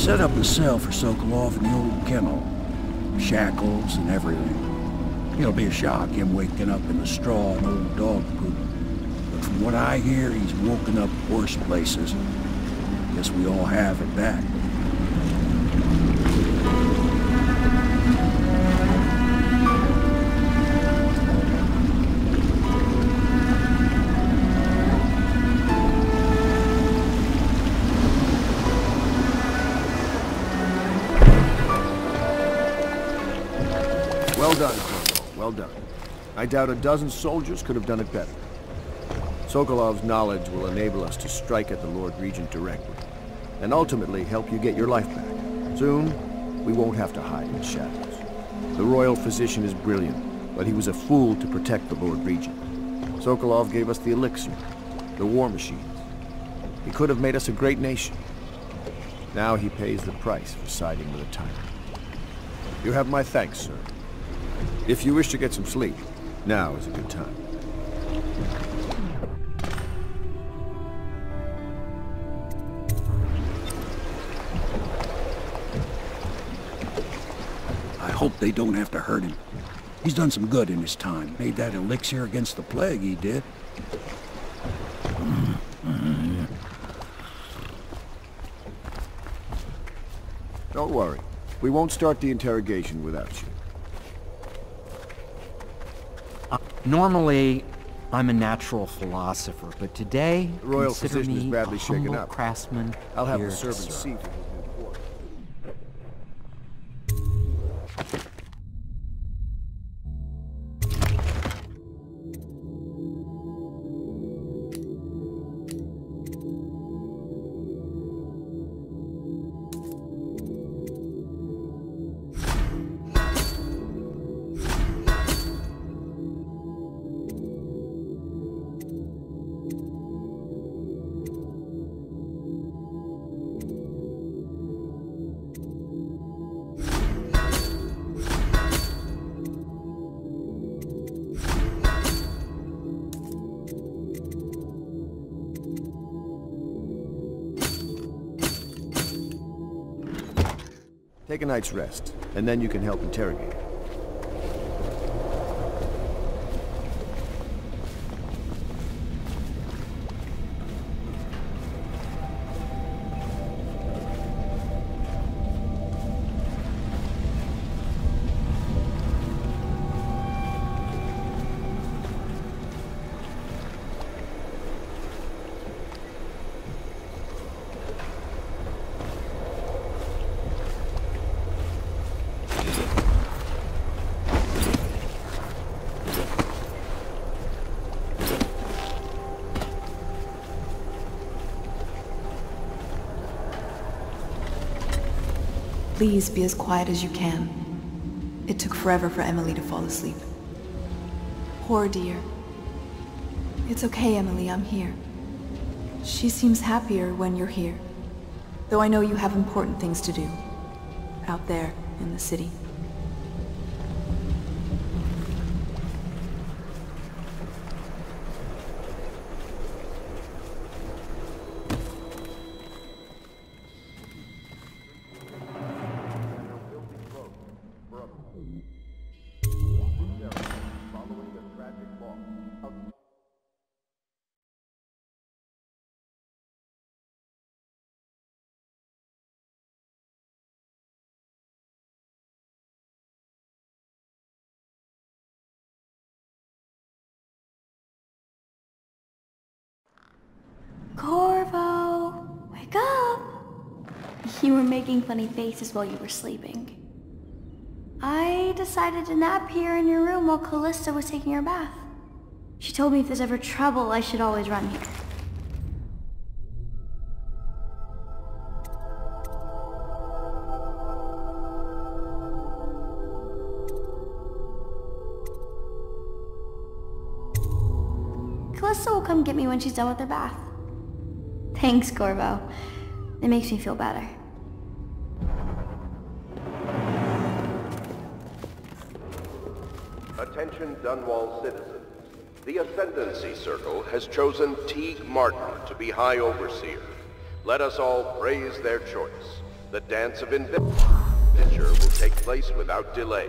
set up a cell for Sokolov in the old kennel. Shackles and everything. It'll be a shock, him waking up in the straw and old dog poop. But from what I hear, he's woken up worse places. Guess we all have at that. Well done, Corvo. Well done. I doubt a dozen soldiers could have done it better. Sokolov's knowledge will enable us to strike at the Lord Regent directly, and ultimately help you get your life back. Soon, we won't have to hide in the shadows. The royal physician is brilliant, but he was a fool to protect the Lord Regent. Sokolov gave us the elixir, the war machines. He could have made us a great nation. Now he pays the price for siding with a tyrant. You have my thanks, sir. If you wish to get some sleep, now is a good time. I hope they don't have to hurt him. He's done some good in his time. Made that elixir against the plague, he did. Don't worry. We won't start the interrogation without you. Normally, I'm a natural philosopher, but today, The royal consider physician is me badly a shaken humble up. craftsman. I'll have here the to servants serve. see to his new quarters. Take a night's rest, and then you can help interrogate. Please be as quiet as you can. It took forever for Emily to fall asleep. Poor dear. It's okay, Emily, I'm here. She seems happier when you're here. Though I know you have important things to do. Out there, in the city. Corvo, wake up! You were making funny faces while you were sleeping. I decided to nap here in your room while Callista was taking her bath. She told me if there's ever trouble, I should always run here. Callista will come get me when she's done with her bath. Thanks, Corvo. It makes me feel better. Attention Dunwall citizens. The Ascendancy Circle has chosen Teague Martin to be High Overseer. Let us all praise their choice. The dance of investiture will take place without delay.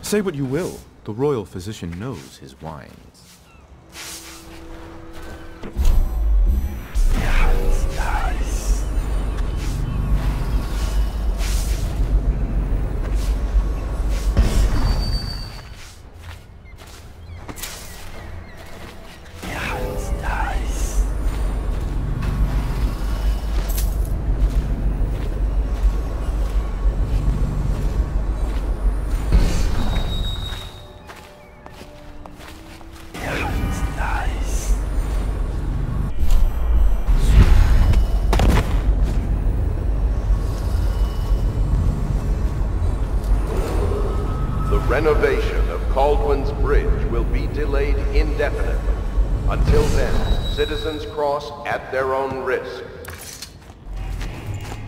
Say what you will, the royal physician knows his wines. Renovation of Caldwell's Bridge will be delayed indefinitely. Until then, citizens cross at their own risk.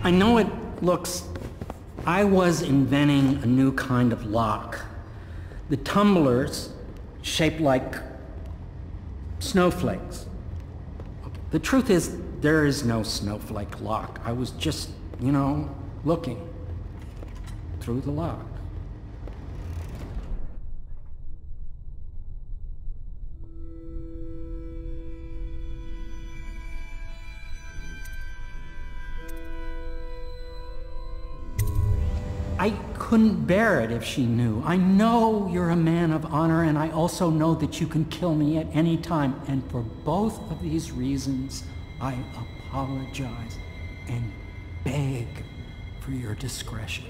I know it looks... I was inventing a new kind of lock. The tumblers, shaped like snowflakes. The truth is, there is no snowflake lock. I was just, you know, looking through the lock. I couldn't bear it if she knew. I know you're a man of honor, and I also know that you can kill me at any time. And for both of these reasons, I apologize and beg for your discretion.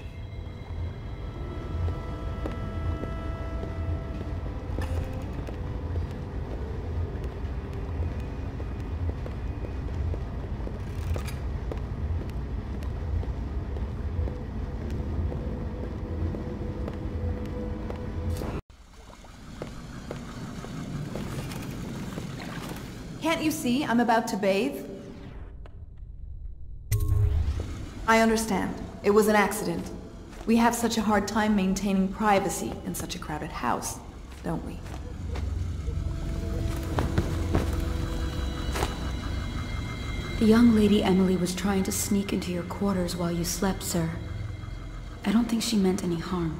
Can't you see I'm about to bathe? I understand. It was an accident. We have such a hard time maintaining privacy in such a crowded house, don't we? The young lady Emily was trying to sneak into your quarters while you slept, sir. I don't think she meant any harm.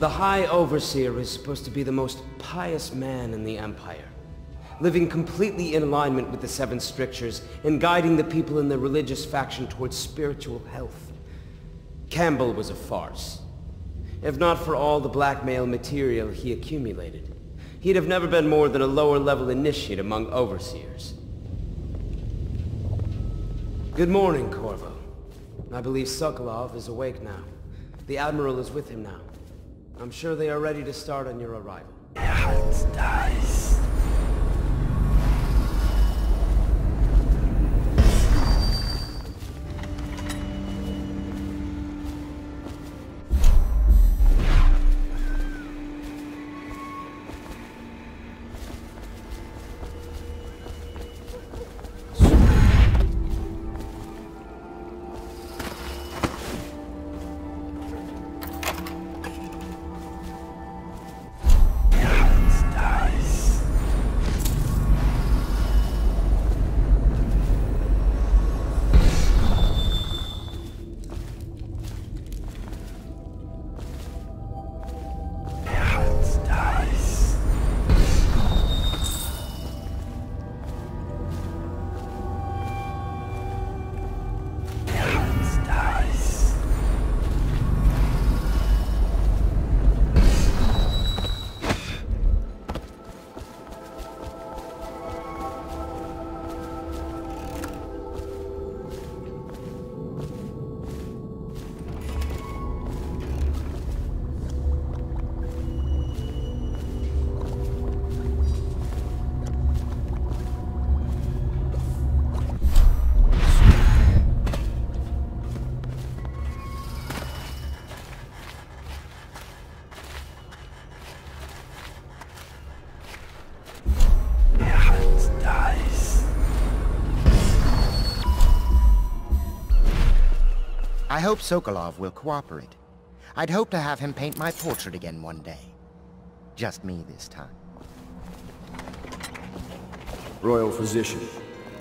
The High Overseer is supposed to be the most pious man in the Empire, living completely in alignment with the Seven Strictures and guiding the people in the religious faction towards spiritual health. Campbell was a farce. If not for all the blackmail material he accumulated, he'd have never been more than a lower-level initiate among Overseers. Good morning, Corvo. I believe Sokolov is awake now. The Admiral is with him now. I'm sure they are ready to start on your arrival. Hounds dies. Hounds dies. I hope Sokolov will cooperate. I'd hope to have him paint my portrait again one day. Just me this time. Royal Physician,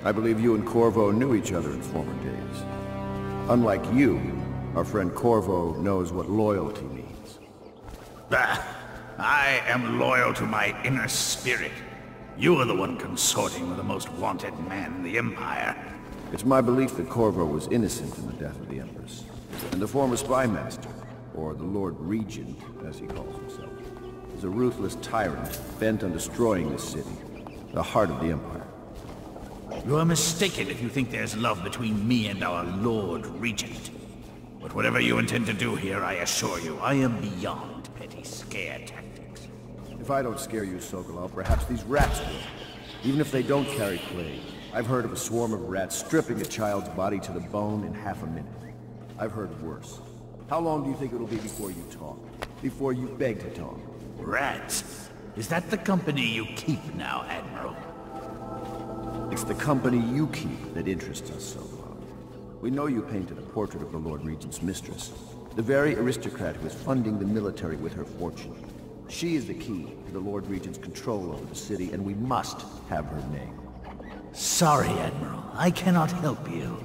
I believe you and Corvo knew each other in former days. Unlike you, our friend Corvo knows what loyalty means. Bah! I am loyal to my inner spirit. You are the one consorting with the most wanted man in the Empire. It's my belief that Corvo was innocent in the death of the Empress. And the former spy master, or the Lord Regent, as he calls himself, is a ruthless tyrant bent on destroying this city, the heart of the Empire. You are mistaken if you think there's love between me and our Lord Regent. But whatever you intend to do here, I assure you, I am beyond petty scare tactics. If I don't scare you, Sokolov, perhaps these rats will. Even if they don't carry plague, I've heard of a swarm of rats stripping a child's body to the bone in half a minute. I've heard worse. How long do you think it'll be before you talk? Before you beg to talk? Rats? Is that the company you keep now, Admiral? It's the company you keep that interests us, Sokolov. We know you painted a portrait of the Lord Regent's mistress, the very aristocrat who is funding the military with her fortune. She is the key to the Lord Regent's control over the city, and we must have her name. Sorry, Admiral. I cannot help you.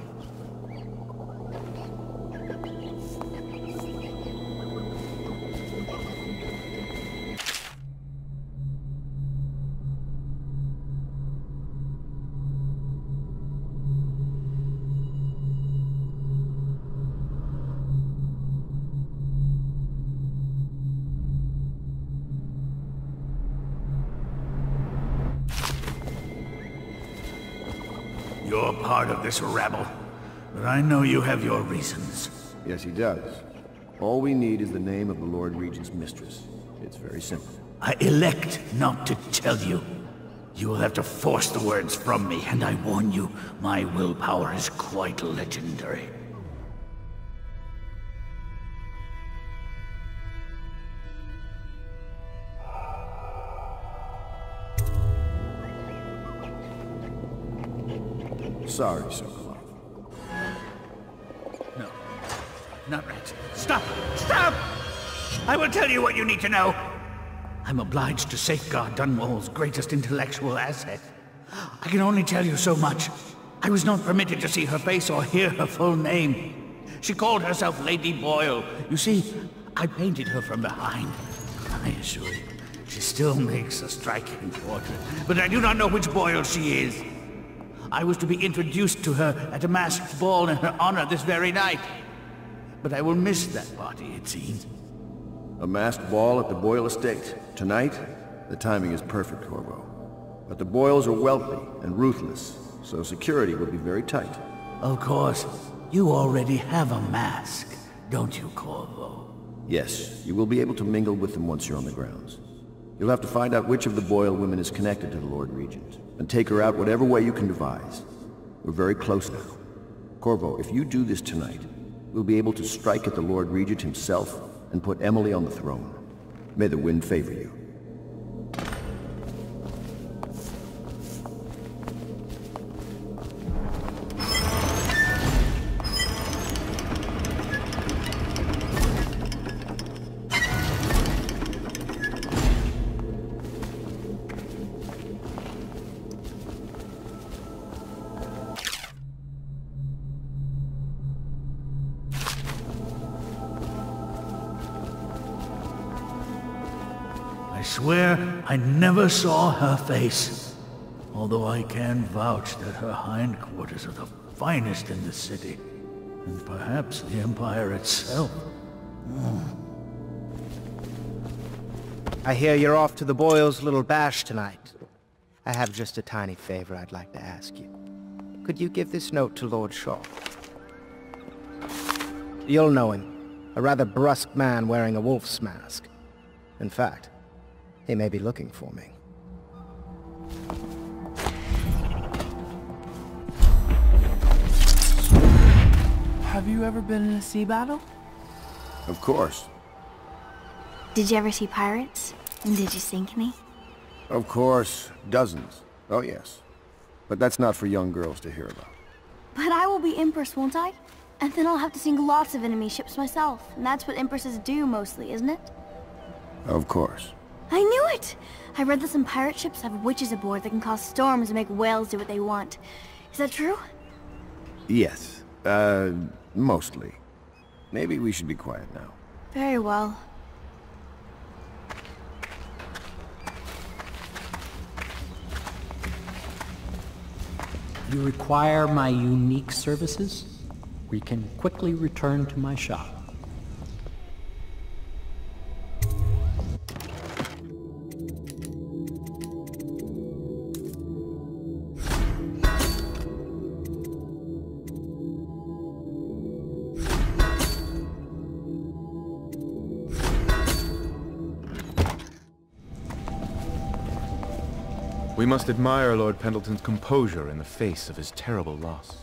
You're part of this rabble, but I know you have your reasons. Yes, he does. All we need is the name of the Lord Regent's mistress. It's very simple. I elect not to tell you. You will have to force the words from me, and I warn you, my willpower is quite legendary. Sorry, Sokolov. No. Not rats. Stop! Stop! I will tell you what you need to know. I'm obliged to safeguard Dunwall's greatest intellectual asset. I can only tell you so much. I was not permitted to see her face or hear her full name. She called herself Lady Boyle. You see, I painted her from behind. I assure you, she still makes a striking portrait, but I do not know which Boyle she is. I was to be introduced to her at a masked ball in her honor this very night. But I will miss that party, it seems. A masked ball at the Boyle estate. Tonight? The timing is perfect, Corvo. But the Boyles are wealthy and ruthless, so security will be very tight. Of course. You already have a mask, don't you, Corvo? Yes, you will be able to mingle with them once you're on the grounds. You'll have to find out which of the Boyle women is connected to the Lord Regent, and take her out whatever way you can devise. We're very close now. Corvo, if you do this tonight, we'll be able to strike at the Lord Regent himself and put Emily on the throne. May the wind favor you. I swear I never saw her face, although I can vouch that her hindquarters are the finest in the city, and perhaps the Empire itself. I hear you're off to the Boyles' little bash tonight. I have just a tiny favor I'd like to ask you. Could you give this note to Lord Shaw? You'll know him. A rather brusque man wearing a wolf's mask. In fact, he may be looking for me. Have you ever been in a sea battle? Of course. Did you ever see pirates? And did you sink any? Of course. Dozens. Oh, yes. But that's not for young girls to hear about. But I will be Empress, won't I? And then I'll have to sink lots of enemy ships myself. And that's what empresses do mostly, isn't it? Of course. I knew it! I read that some pirate ships have witches aboard that can cause storms and make whales do what they want. Is that true? Yes. Mostly. Maybe we should be quiet now. Very well. You require my unique services? We can quickly return to my shop. We must admire Lord Pendleton's composure in the face of his terrible loss.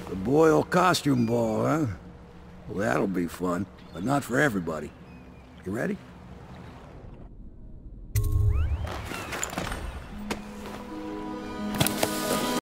The Boyle costume ball, huh? Well, that'll be fun, but not for everybody. You ready?